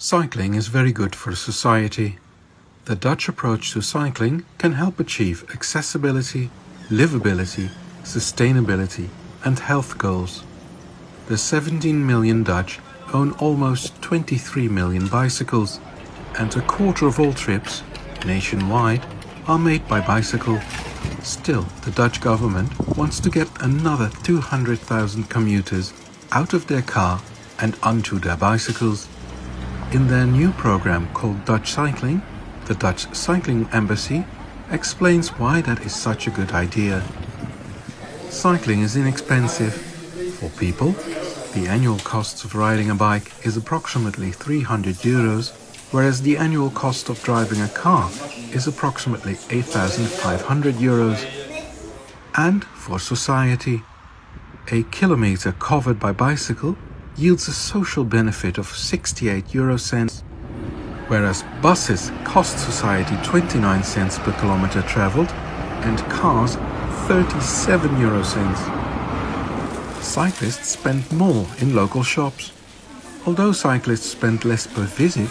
Cycling is very good for society. The Dutch approach to cycling can help achieve accessibility, livability, sustainability and health goals. The 17 million Dutch own almost 23 million bicycles, and a quarter of all trips, nationwide, are made by bicycle. Still, the Dutch government wants to get another 200,000 commuters out of their car and onto their bicycles. In their new program called Dutch Cycling, the Dutch Cycling Embassy explains why that is such a good idea. Cycling is inexpensive. For people, the annual cost of riding a bike is approximately 300 euros, whereas the annual cost of driving a car is approximately 8,500 euros. And for society, a kilometer covered by bicycle yields a social benefit of 68 euro cents, whereas buses cost society 29 cents per kilometer traveled and cars 37 euro cents. Cyclists spend more in local shops. Although cyclists spend less per visit,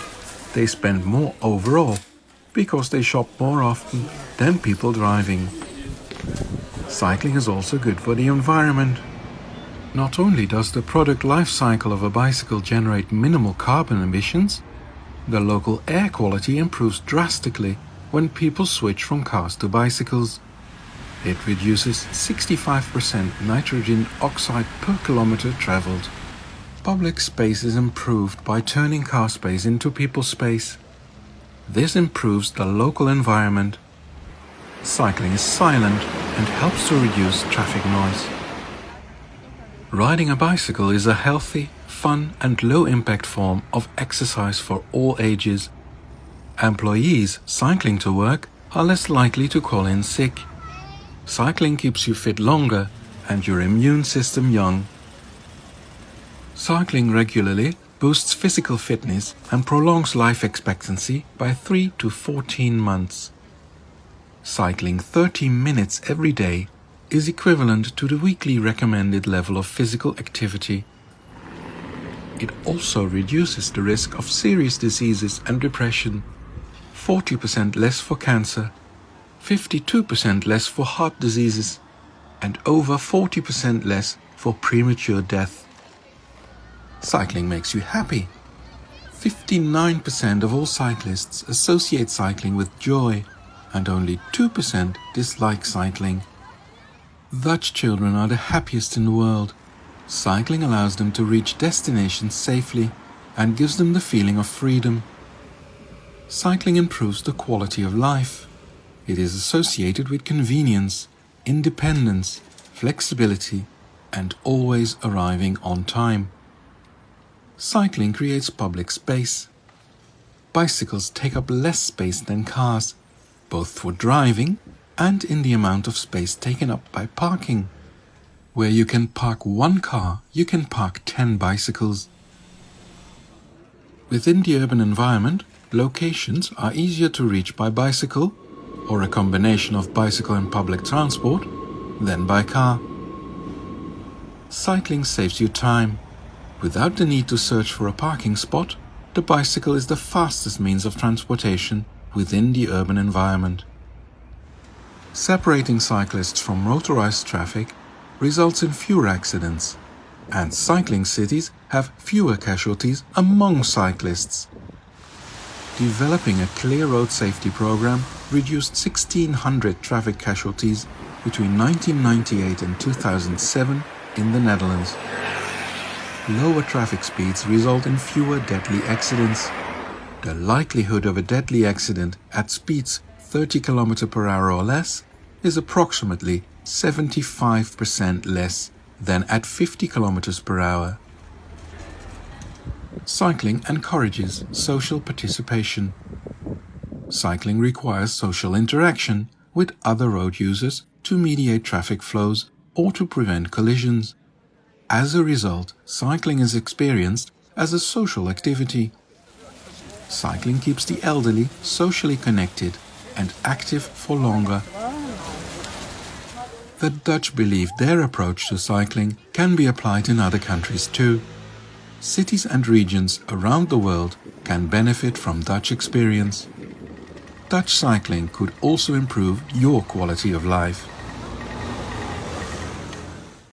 they spend more overall because they shop more often than people driving. Cycling is also good for the environment. Not only does the product life cycle of a bicycle generate minimal carbon emissions, the local air quality improves drastically when people switch from cars to bicycles. It reduces 65% nitrogen oxide per kilometer traveled. Public space is improved by turning car space into people space. This improves the local environment. Cycling is silent and helps to reduce traffic noise. Riding a bicycle is a healthy, fun and low-impact form of exercise for all ages. Employees cycling to work are less likely to call in sick. Cycling keeps you fit longer and your immune system young. Cycling regularly boosts physical fitness and prolongs life expectancy by 3 to 14 months. Cycling 30 minutes every day is equivalent to the weekly recommended level of physical activity. It also reduces the risk of serious diseases and depression, 40% less for cancer, 52% less for heart diseases, and over 40% less for premature death. Cycling makes you happy. 59% of all cyclists associate cycling with joy, and only 2% dislike cycling. Dutch children are the happiest in the world. Cycling allows them to reach destinations safely and gives them the feeling of freedom. Cycling improves the quality of life. It is associated with convenience, independence, flexibility, and always arriving on time. Cycling creates public space. Bicycles take up less space than cars, both for driving and in the amount of space taken up by parking. Where you can park one car, you can park 10 bicycles. Within the urban environment, locations are easier to reach by bicycle, or a combination of bicycle and public transport, than by car. Cycling saves you time. Without the need to search for a parking spot, the bicycle is the fastest means of transportation within the urban environment. Separating cyclists from motorized traffic results in fewer accidents, and cycling cities have fewer casualties among cyclists. Developing a clear road safety program reduced 1,600 traffic casualties between 1998 and 2007 in the Netherlands. Lower traffic speeds result in fewer deadly accidents. The likelihood of a deadly accident at speeds 30 km per hour or less is approximately 75% less than at 50 km per hour. Cycling encourages social participation. Cycling requires social interaction with other road users to mediate traffic flows or to prevent collisions. As a result, cycling is experienced as a social activity. Cycling keeps the elderly socially connected and active for longer. The Dutch believe their approach to cycling can be applied in other countries too. Cities and regions around the world can benefit from Dutch experience. Dutch cycling could also improve your quality of life.